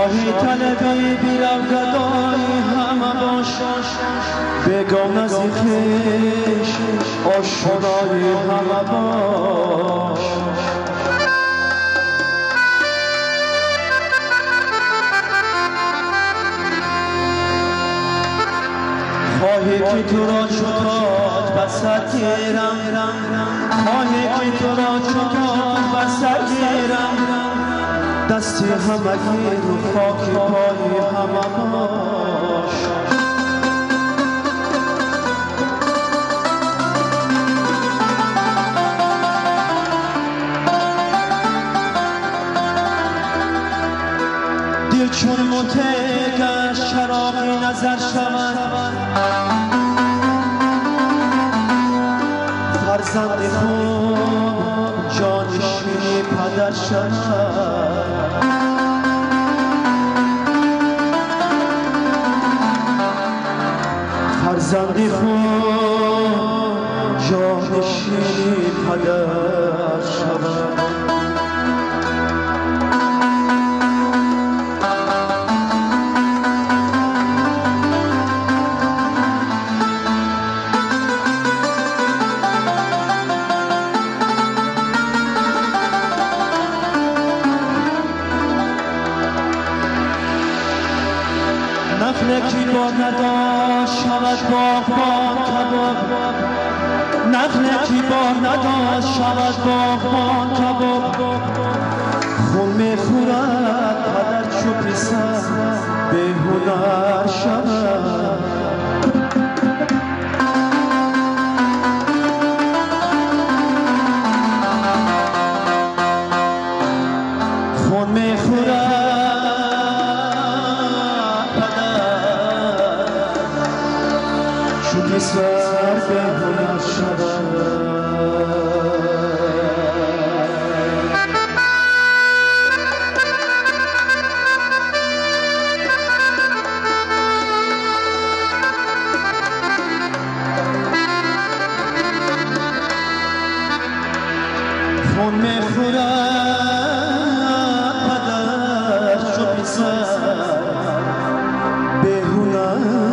شاهی طلبی بیرم گدای همه باش بگم نزدیکش آشنای همه باش خواهی که تو را چطور بسر گیرم خواهی که تو را چطور بسر گیرم دستی همگی رو خاکی پای همه باش دل چون متک شرابی نظر شود فرزند خوب جانشینی پدر شود فرزند خوب جانشینی پدر شود نخلکی بار نداشت شود باغبان کباب نخلکی بار نداشت شود باغبان کباب خون میخورد پدر چو پسر به هنر شود خون میخورد سر به هنر شود خون میخورد پدر چو پسر به هنر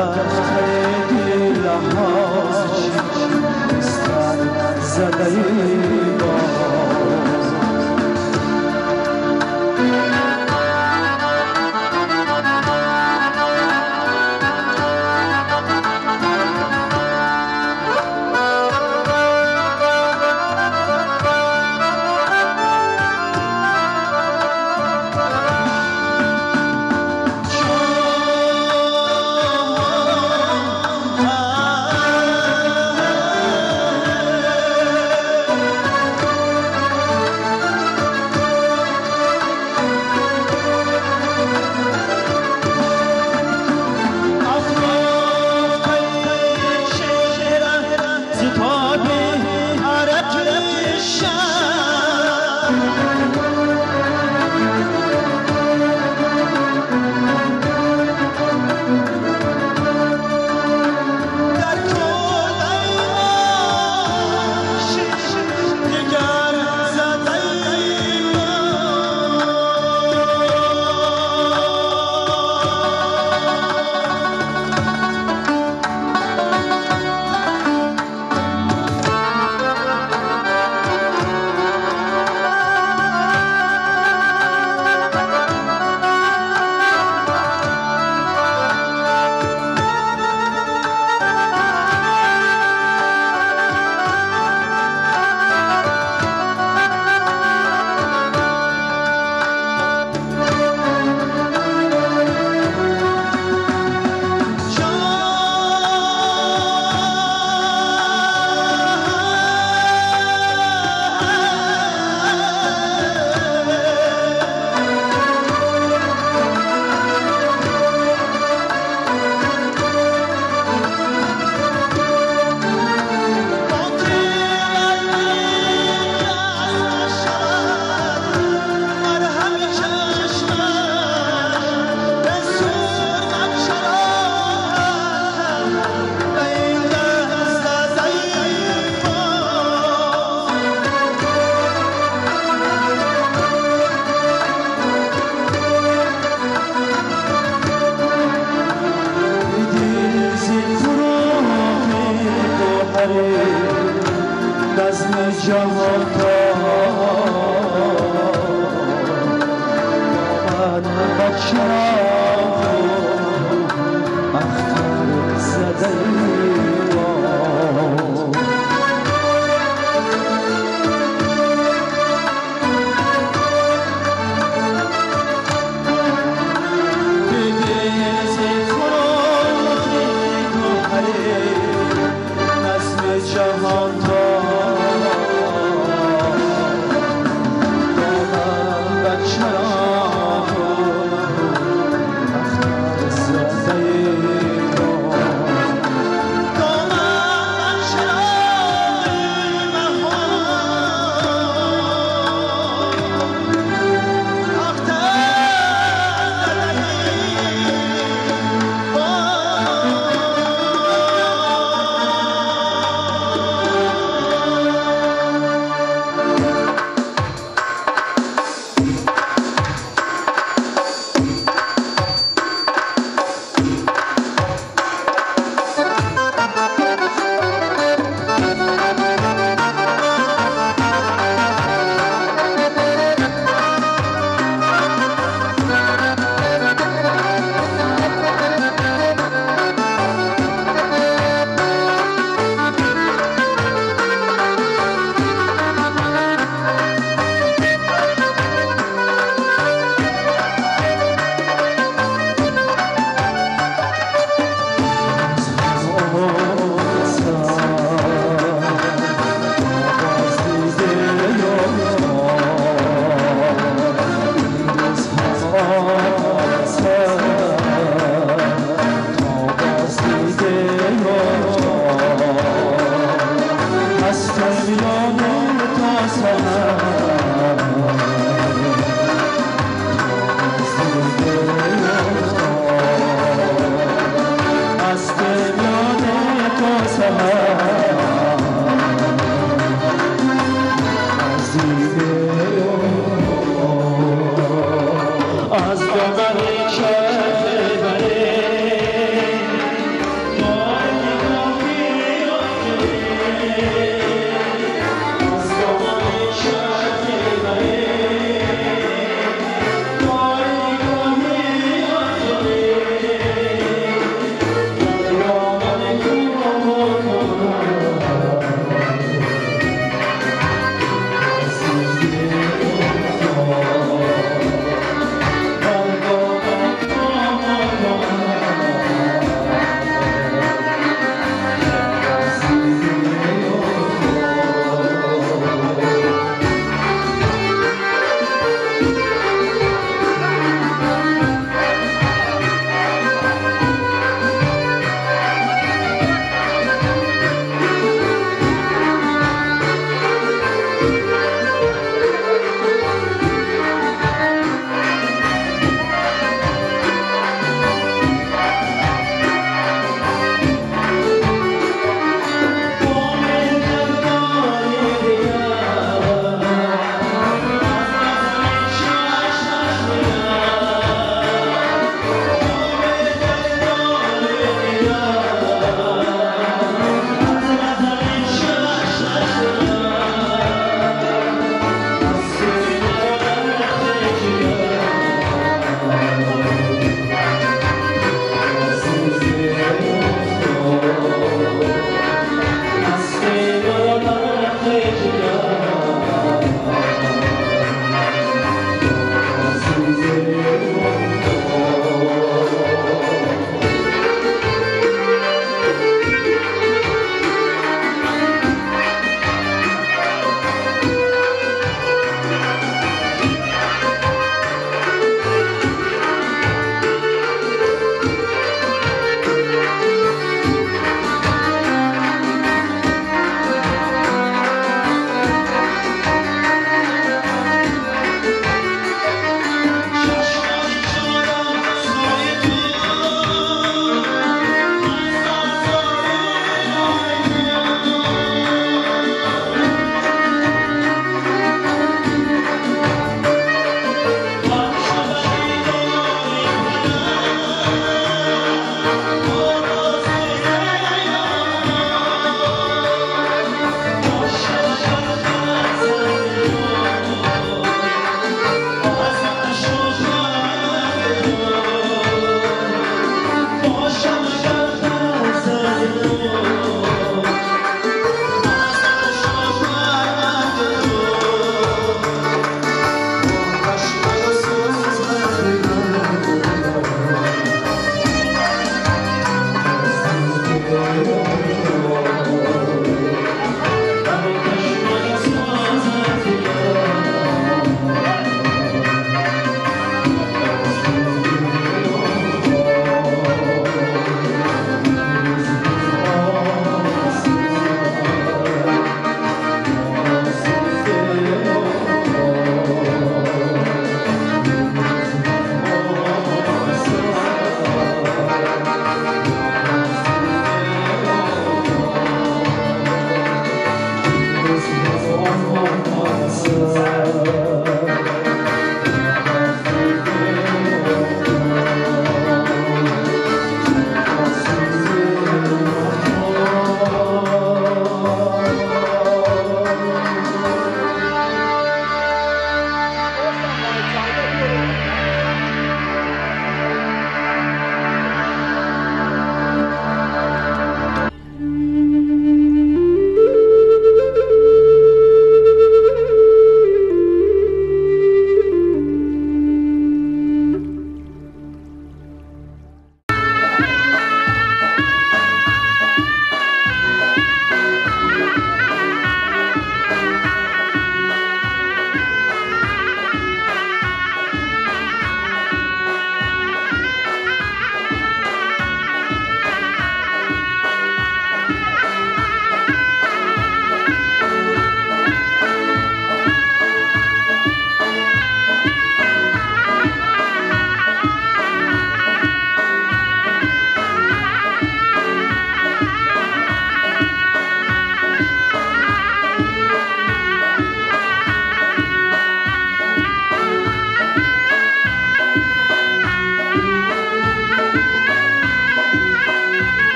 دفتر دل لحاظ بستر زده باز جهان من بچرم اختر زده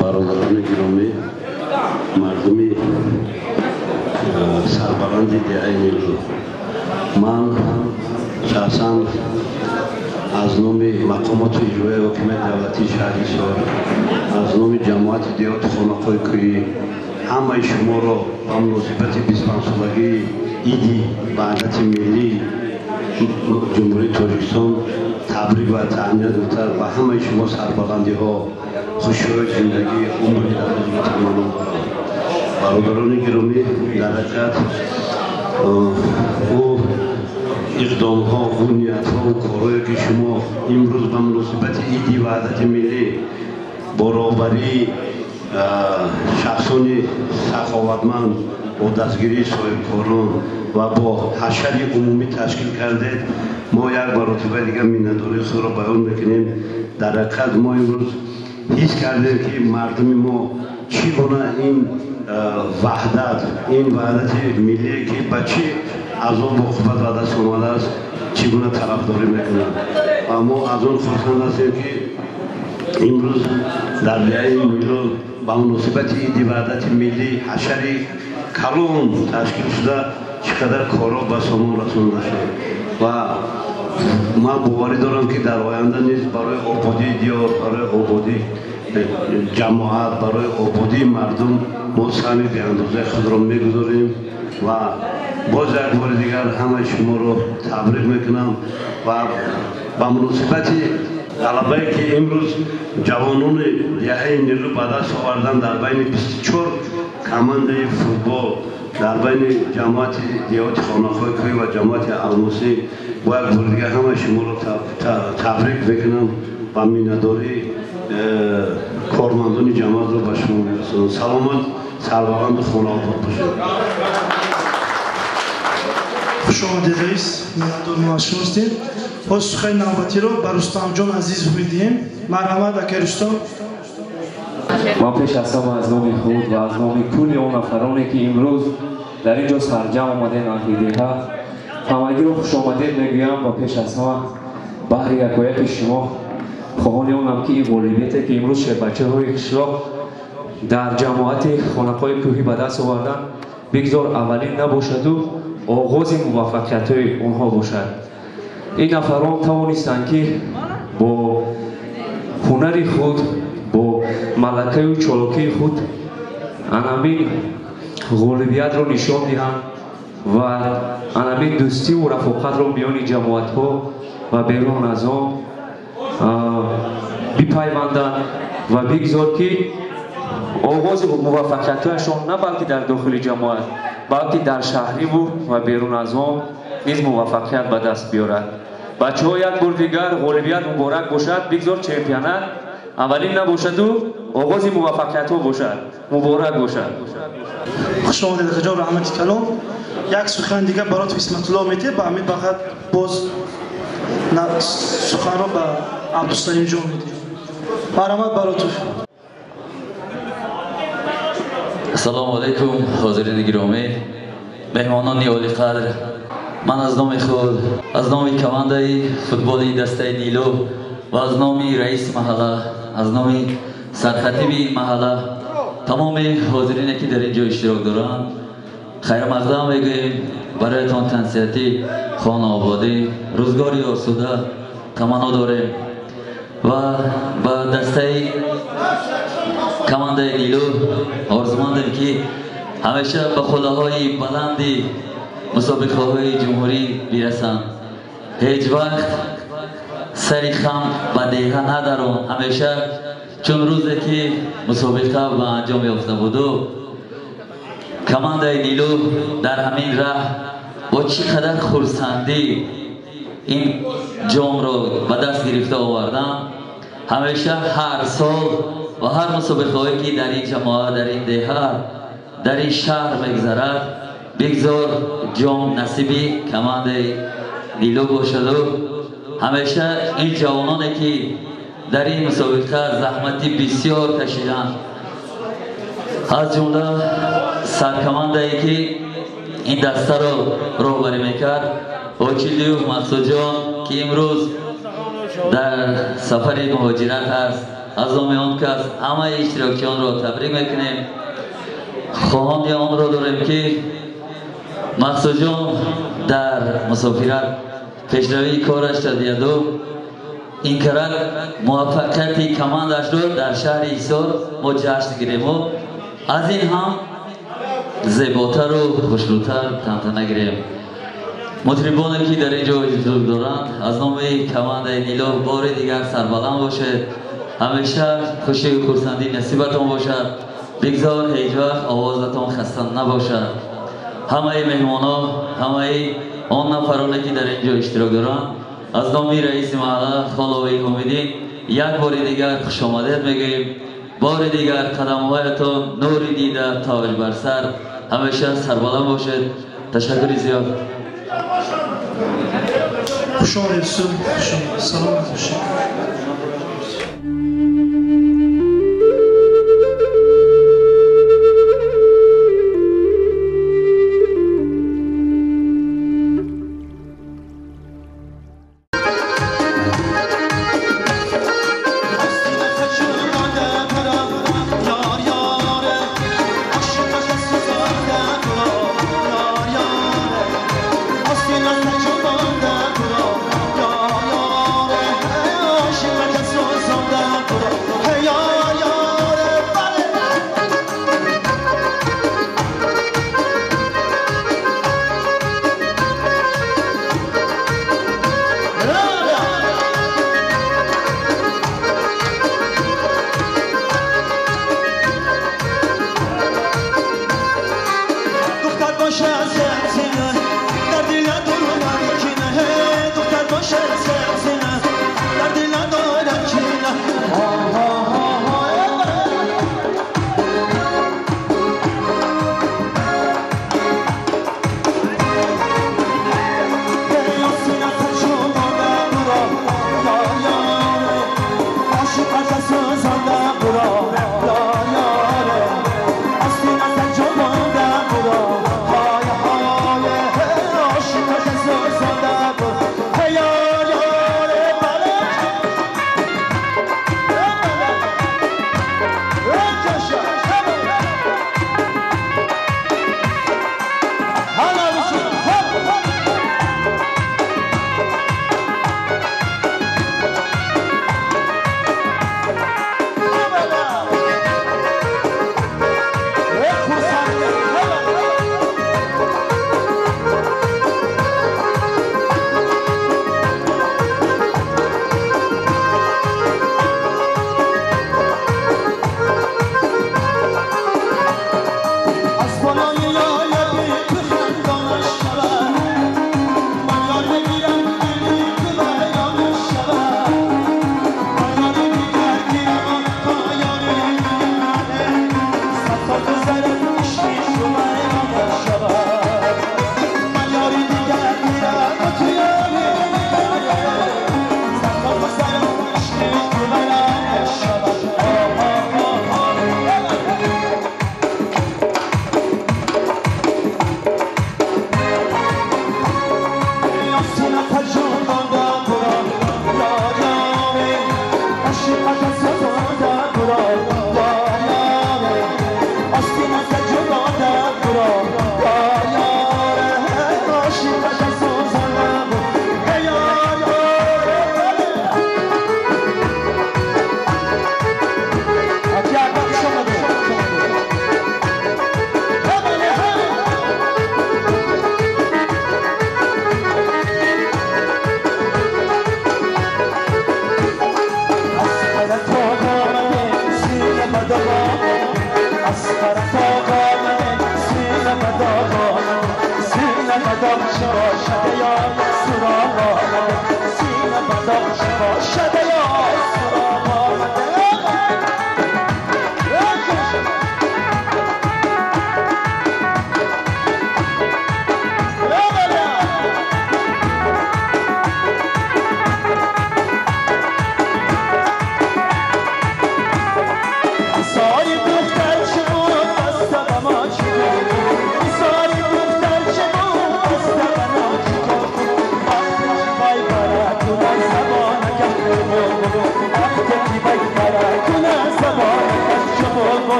برادران گرامی، مردم سربلند ایده‌ای ملی، من شخصا از نام مقامات اجرایی حکومت دولتی شهری شهر، از نام جماعت دیات خانقاه کویی همه شما را با مناسبت 25 سالگی عید وحدت ملی جمهوری تاجیکستان تبریک و تهنیت می‌گویم و همه شما سربلندی ها خوشحال زندگی عمری در خدمت مردم. برادران گرامی، در حقیقت او اقدام‌ها و نیت‌ها و کارهایی که شما امروز به مناسبت عید وحدت ملی برابری شخصان سخاوتمند با دستگیری صاحبکاران و با حشر عمومی تشکیل کردید. ما یک مرتبه دیگر میnnتداری خود را بیان میکنیم. در حقیقت ما امروز حس کردیم که مردم ما چگونه این وحدت ملی که بچه عذاب و عقوبت و دست آمده است چگونه طرفداری میکنند و ما از آن خرسند هستیم که امروز در لایحه میلاد با مناسبت عید وحدت ملی حشر کلان تشکیل شده چقدر کارا به سامان رسانده شد و من باوری دارم که در آینده نیز برای آبادی دیار، برای آبادی جماعت، برای آبادی مردم ما سهمی به اندازه خود را میگذاریم و باز یک بار دیگر همه شما را تبریک میکنم و با مناسبت غلبه‌ای که امروز جوانان لایحه نیرو به دست آوردن در بین 24 کمانده فوتبال در بین جماعت دیهات خانه‌های کوی و جماعت الماسی با یک بار دیگر همه شما را تبریک میکنم و میnnتداری کارمندان جماعت را به شما میرسانم. سلامت، سربلند و خانه آباد باشید. خوش آمدید رئیس، میnnتدار ما از شما هستیم. باز سخن نوبتی رو به رستم جان عزیز میدیم. مرحمت اکر رستم. من پیش از همه از نام خود و از نام کل اون نفرانی که امروز در اینجا سرجم آمدین عقیده ها همگی رو خوش آمدید میگویم و پیش از همه بهر یکایک شما خواهان اونم که این غالبیتی که امروز بچه های قشلاق در جماعت خانه‌های کوهی به دست آوردن بگذار اولین نباشد و آغاز موفقیت های اونها باشد. این نفران توانستند که با هنر خود با ملکه و چالاکی خود همین غالبیت را نشان دهند و همین دوستی و رفاقت را میان جماعت ها و بیرون از آن بپیوندند و بگذار که آغاز موفقیت هایشان نه بلکه در داخل جماعت بلکه در شهری و بیرون از آن نیز موفقیت به دست بیارد. بچه ها یک بار دیگر غالبیت مبارک باشد. بگذار چمپیونات اولین نباشد و آغاز موفقیت ها باشد. مبارک باشد. خوش آمدید خجاب رحمت کلام. یک سخن دیگه برات بسمت الله میته به امید بخاطر باز سخن را به عبدالسلیم جان میدیم. مرحمت براتون. السلام علیکم حاضرین گرامی، مهمانان عالی قدر. من از نام خود، از نام کمانده فوتبالی دسته نیلو و از نام رئیس محله، از نام سرخطیب محله، تمام حاضرینی که در اینجا اشتراک دارند خیر مقدم میگوییم. برایتان تنصیحاتی خانه آبادی روزگاری آسوده تمنا داریم و با دسته کمانده نیلو آرزومندیم که همیشه به خلاهای بلندی مسابقه های جمهوری برسند. هیچ وقت سری خم به دیگه ندارم. همیشه چون روزی که مسابقه به انجام یافته بود کمانده نیلو در همین راه با چقدر خرسندی این جام را به دست گرفته آوردم. همیشه هر سال و هر مسابقه هایی که در این جماعت، در این دهه، در این شهر میگذرد بگذار جام نصیبی کمانده نیلو باشد و همیشه این جوانانی که در این مسابقه زحمتی بسیار کشیدند از جمله سرکمانده ای که این دسته را راهبری میکرد آچیلی و مقصود جان که امروز در سفر مهاجرت است، از نام آن کس همه اشتراکیان را تبریک میکنیم. خواهان آن را داریم که مقصود جان در مسافرت پیشروی کارش دادید و این کار موفقیتی کماندش را در شهر ایسار ما جشن گیریم و از این هم زیباتر و خوشروتر تنتنه گیریم. مطربانی که در اینجا حضور دارند از نام کمانده نیلو بار دیگر سربلند باشد. همیشه خوشی و خرسندی نصیبتان باشد. بگذار هیچ وقت آوازتان خسته نباشد. همه مهمانان، همه آن نفرانی که در اینجا اشتراک دارند از نام رئیس محله خالوی امیدی یک بار دیگر خوش آمدید میگیم. بار دیگر قدم‌هایتان نور دیده تاج بر سر، همیشه سربلند باشید. تشکر زیاد. خوش آمدید. سلام باشید.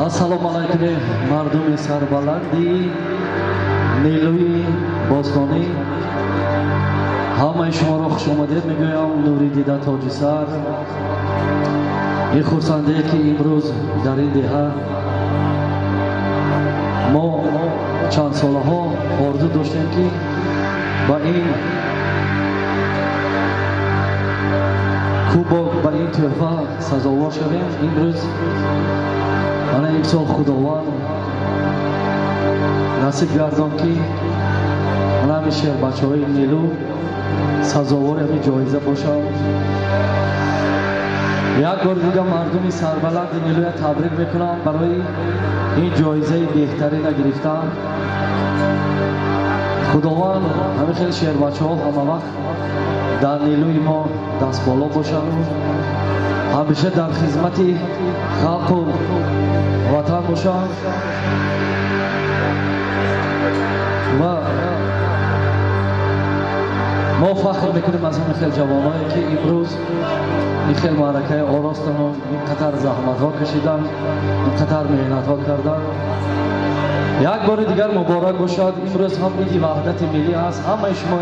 Assalomu alaykum mardumi sarbalandi Niloy Bostoni همه شما را خوش آمدید میگویم. نوری دیده تاج سر. این خرسنده که امروز در این دهه ما چند ساله ها آرزو داشتیم که با این کوبک با این تحفه سزاوار شویم. امروز من امسال خداوند نصیب گردان که من همیشه بچه های نیلو سزاوار همین جایزه باشم. یک بار دیگه مردم سربلند نیلوی تبریک میکنم برای این جایزه بهترین گرفتن. خداوند همه خیلی شعر بچه ها همه وقت در نیلوی ما دست بالا باشن، همیشه در خدمت خلق و وطن باشن و ما فخر میکنیم از همه خیلی جوانایی که امروز این خیلی معرکه آراستن و اینقدر زحمت ها کشیدن، اینقدر مهنت ها کردن. یک بار دیگر مبارک باشد. امروز هم عید وحدت ملی است. همه شما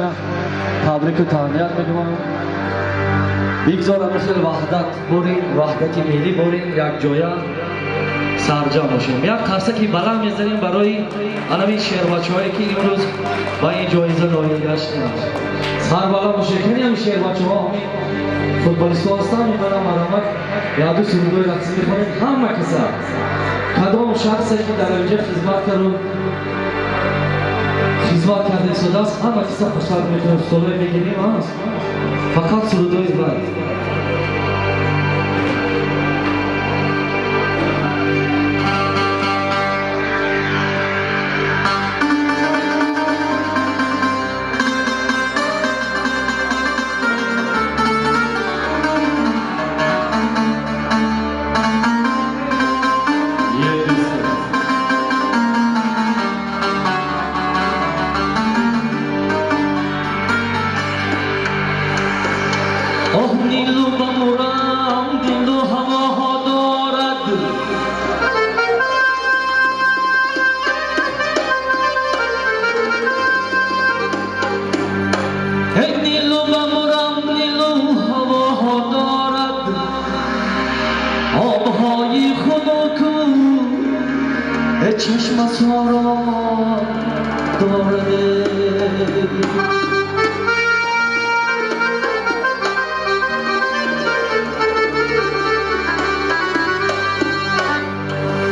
تبریک و تهنیت میگم. بگذارم خیلی وحدت ملی برین یک جای سرجم باشیم. یک قصه بلند میزنیم برای همین شعر بچه‌هایی که امروز با این جایزه نایل گشتن. سر بالا باشه که همین شعر بچه‌ها فوتبالیست‌ها هستن. می‌دونم مرحمت یادو سرودوی رقصی می‌کنیم. همه کسا کدام شخصی که در اینجا خدمت کرده شده است همه کسا خوشحال می‌کنیم. سولوی می‌گیریم هست فقط سرودوی بعد چشم سارا دارده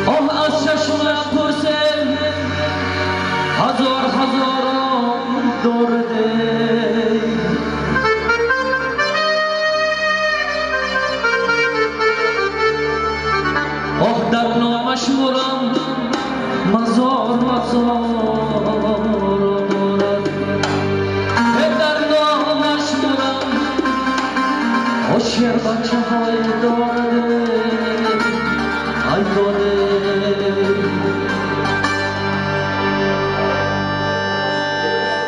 آه از چشم پرسه هزاران دارده آه در نامشورم مزار دارد در نامش برم عاشق بچه های دارد ای داده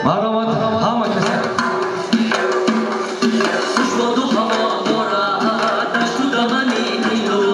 مرامت همه کسی خوشباد و هوا دارد دشت و دمنی نیلو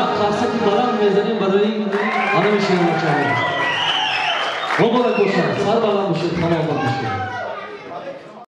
قرصکی بلند میزنیم برای همه شیرمچه‌ها. مبارک باشد، سر بلند باشید، تمام باشید.